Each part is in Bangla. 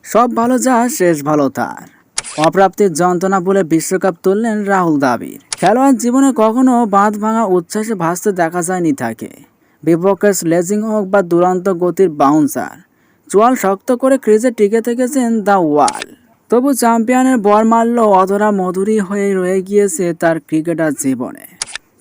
সব ভালো যার শেষ ভালো তার। অপ্রাপ্তির যন্ত্রণা বলে বিশ্বকাপ তুললেন রাহুল দ্রাবিড়। খেলোয়াড় জীবনে কখনো বাঁধ ভাঙা উচ্ছ্বাসে ভাসতে দেখা যায়নি তাকে। বিপক্ষের স্লেজিং হোক বা দুরন্ত গতির বাউন্সার, চোয়াল শক্ত করে ক্রিজে টিকে থেকেছেন দ্য ওয়াল। তবু চ্যাম্পিয়নের বরমাল্য অধরা মধুরী হয়ে রয়ে গিয়েছে তার ক্রিকেটার জীবনে।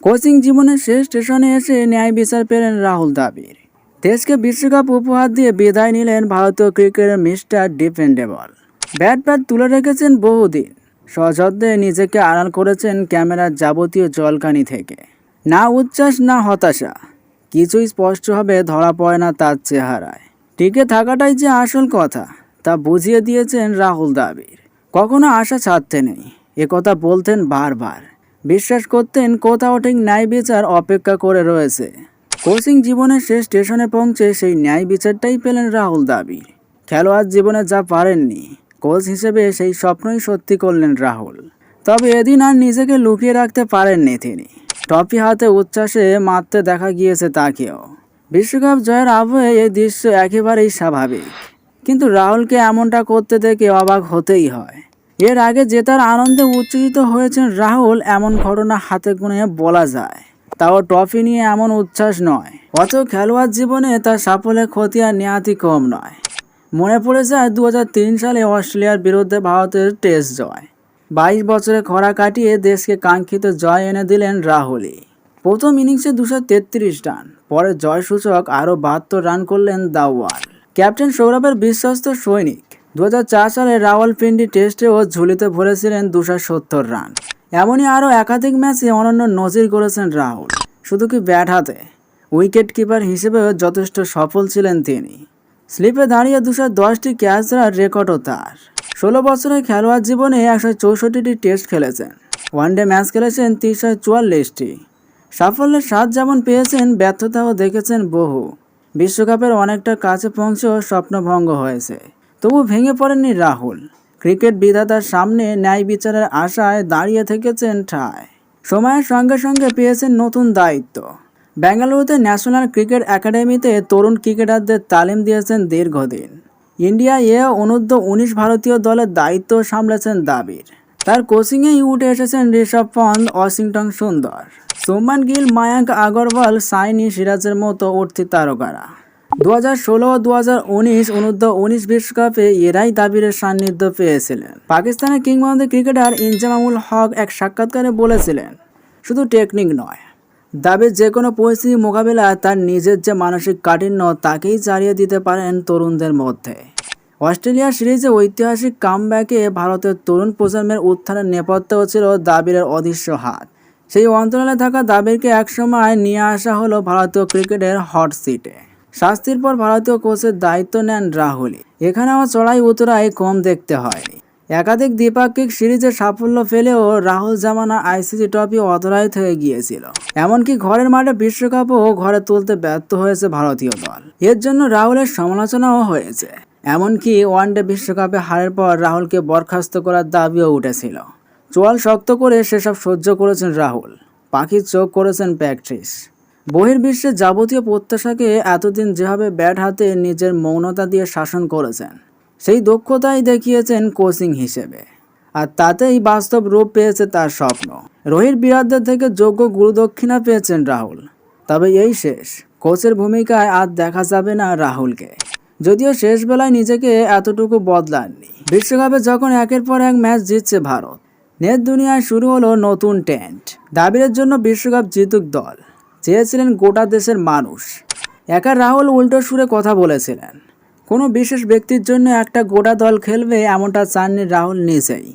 কোচিং জীবনের শেষ স্টেশনে এসে ন্যায় বিচার পেলেন রাহুল দ্রাবিড়। দেশকে বিশ্বকাপ উপহার দিয়ে বিদায় নিলেন ভারতীয় ক্রিকেটের মিস্টার ডিপেন্ডেবল। ব্যাট তুলে রেখেছেন বহুদিন, সযত্নে নিজেকে আড়াল করেছেন ক্যামেরার যাবতীয় জলকানি থেকে। না উচ্ছ্বাস না হতাশা, কিছুই স্পষ্টভাবে ধরা পড়ে না তার চেহারায়। টিকে থাকাটাই যে আসল কথা তা বুঝিয়ে দিয়েছেন রাহুল দ্রাবিড়। কখনো আশা ছাড়তে নেই একথা বলতেন বারবার। বিশ্বাস করতেন কোথাও ঠিক ন্যায় বিচার অপেক্ষা করে রয়েছে। কোচিং জীবনের শেষ স্টেশনে পৌঁছে সেই ন্যায় বিচারটাই পেলেন রাহুল দ্রাবিড়। খেলোয়াড় জীবনে যা পারেননি, কোচ হিসেবে সেই স্বপ্নই সত্যি করলেন রাহুল। তবে এদিন আর নিজেকে লুকিয়ে রাখতে পারেননি তিনি। ট্রফি হাতে উচ্ছ্বাসে মারতে দেখা গিয়েছে তাকেও। বিশ্বকাপ জয়ের আবহে এই দৃশ্য একেবারেই স্বাভাবিক, কিন্তু রাহুলকে এমনটা করতে দেখে অবাক হতেই হয়। এর আগে জেতার আনন্দে উচ্ছ্বসিত হয়েছেন রাহুল এমন ঘটনা হাতে গুনে বলা যায়, তাও ট্রফি নিয়ে এমন উচ্ছ্বাস নয়। অত খেলোয়াড় জীবনে তার সাফল্যের ক্ষতি আর নেহাতই কম নয়। মনে পড়ে যায় 2003 সালে অস্ট্রেলিয়ার বিরুদ্ধে ভারতের টেস্ট জয়। 22 বছরে খরা কাটিয়ে দেশকে কাঙ্ক্ষিত জয় এনে দিলেন রাহুলই। প্রথম ইনিংসে 233 রান, পরে জয়সূচক আরও 72 রান করলেন দ্য ওয়াল। ক্যাপ্টেন সৌরভের বিশ্বস্ত সৈনিক। 2004 সালে রাওয়ালপিন্ডি টেস্টেও ঝুলিতে ভরেছিলেন 270 রান। এমনই আরও একাধিক ম্যাচে অনন্য নজির গড়েছেন রাহুল। শুধু কি ব্যাট হাতে, উইকেট কিপার হিসেবেও যথেষ্ট সফল ছিলেন তিনি। স্লিপে দাঁড়িয়ে 210টি ক্যাচ ধরার রেকর্ডও তার। 16 বছরের খেলোয়াড় জীবনে 164টি টেস্ট খেলেছেন, ওয়ানডে ম্যাচ খেলেছেন 344টি। সাফল্যের স্বাদ যেমন পেয়েছেন, ব্যর্থতাও দেখেছেন বহু। বিশ্বকাপের অনেকটা কাছে পৌঁছেও স্বপ্নভঙ্গ হয়েছে, তবু ভেঙে পড়েননি রাহুল। ক্রিকেট বিধাতার সামনে ন্যায় বিচারের আশায় দাঁড়িয়ে থেকেছেন ঠায়। সময়ের সঙ্গে সঙ্গে পেয়েছেন নতুন দায়িত্ব। বেঙ্গালুরুতে ন্যাশনাল ক্রিকেট একাডেমিতে তরুণ ক্রিকেটারদের তালিম দিয়েছেন দীর্ঘদিন। ইন্ডিয়া অনূর্ধ্ব-19 ভারতীয় দলের দায়িত্ব সামলেছেন দ্রাবিড়। তার কোচিংয়েই উঠে এসেছেন ঋষভ পন্থ, ওয়াশিংটন সুন্দর, শুভমান গিল, মায়াঙ্ক আগরওয়াল, সাইনি সিরাজের মতো উঠতি তারকারা। 2016 ও 2019 অনূর্ধ্ব-19 বিশ্বকাপে এরাই দ্রাবিড়ের সান্নিধ্য পেয়েছিলেন। পাকিস্তানের কিংবদন্তি ক্রিকেটার ইনজামামুল হক এক সাক্ষাৎকারে বলেছিলেন, শুধু টেকনিক নয়, দ্রাবিড় যে কোনো পরিস্থিতি মোকাবিলায় তার নিজের যে মানসিক কাঠিন্য তাকেই ছাড়িয়ে দিতে পারেন তরুণদের মধ্যে। অস্ট্রেলিয়া সিরিজে ঐতিহাসিক কামব্যাকে ভারতের তরুণ প্রজন্মের উত্থানের নেপথ্যেও ছিল দ্রাবিড়ের অদৃশ্য হাত। সেই অন্তরালে থাকা দ্রাবিড়কে একসময় নিয়ে আসা হলো ভারতীয় ক্রিকেটের হট সিটে। শাস্তির পর ভারতীয় কোচের দায়িত্ব নেন রাহুলই। এখানেও চড়াই উতরাই কম দেখতে হয়নি। একাধিক দ্বিপাক্ষিক সিরিজে সাফল্য পেলেও রাহুল জামানা আইসিসি ট্রফি অধরাই হয়ে গিয়েছিল। এমনকি ঘরের মাঠে বিশ্বকাপও ঘরে তুলতে ব্যর্থ হয়েছে ভারতীয় দল। এর জন্য রাহুলের সমালোচনাও হয়েছে। এমনকি ওয়ানডে বিশ্বকাপে হারের পর রাহুলকে বরখাস্ত করার দাবিও উঠেছিল। চোয়াল শক্ত করে সেসব সহ্য করেছেন রাহুল। পাখির চোখ করেছেন প্র্যাকটিস। বহির্বিশ্বের যাবতীয় প্রত্যাশাকে এতদিন যেভাবে ব্যাট হাতে নিজের মৌনতা দিয়ে শাসন করেছেন, সেই দক্ষতাই দেখিয়েছেন কোচিং হিসেবে। আর তাতেই বাস্তব রূপ পেয়েছে তার স্বপ্ন। রোহিত বিরাটদের থেকে যোগ্য গুরুদক্ষিণা পেয়েছেন রাহুল। তবে এই শেষ, কোচের ভূমিকায় আর দেখা যাবে না রাহুলকে। যদিও শেষ বেলায় নিজেকে এতটুকু বদলাননি। বিশ্বকাপে যখন একের পর এক ম্যাচ জিতছে ভারত, নেট দুনিয়ায় শুরু হলো নতুন ট্রেন্ড। দ্রাবিড়ের জন্য বিশ্বকাপ জিতুক দল, চেয়েছিলেন গোটা দেশের মানুষ। একা রাহুল উল্টো সুরে কথা বলেছিলেন। কোনো বিশেষ ব্যক্তির জন্য একটা গোটা দল খেলবে এমনটা চাননি রাহুল নিজেই।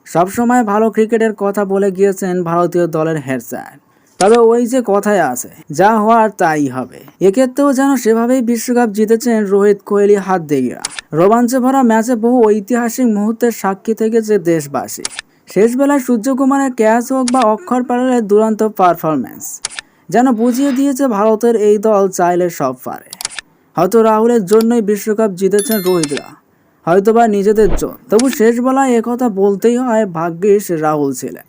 সবসময় ভালো ক্রিকেটের কথা বলে গিয়েছেন ভারতীয় দলের হেড স্যার। তবে ওই যে কথায় আছে, যা হওয়ার তাই হবে। এক্ষেত্রেও যেন সেভাবেই বিশ্বকাপ জিতেছেন রোহিত, কোহলি, হার্দিকরা। রোমাঞ্চে ভরা ম্যাচে বহু ঐতিহাসিক মুহূর্তের সাক্ষী থেকেছে দেশবাসী। শেষ বেলায় সূর্যকুমারের ক্যাচ হোক বা অক্ষর প্যাটেলের দুরন্ত পারফরম্যান্স যেন বুঝিয়ে দিয়েছে ভারতের এই দল চাইলে সব পারে। হয়তো রাহুলের জন্যই বিশ্বকাপ জিতেছেন রোহিতরা, হয়তোবা নিজেদের জন্য। তবু শেষ বেলায় একথা বলতেই হয়, ভাগ্যিস রাহুল ছিলেন।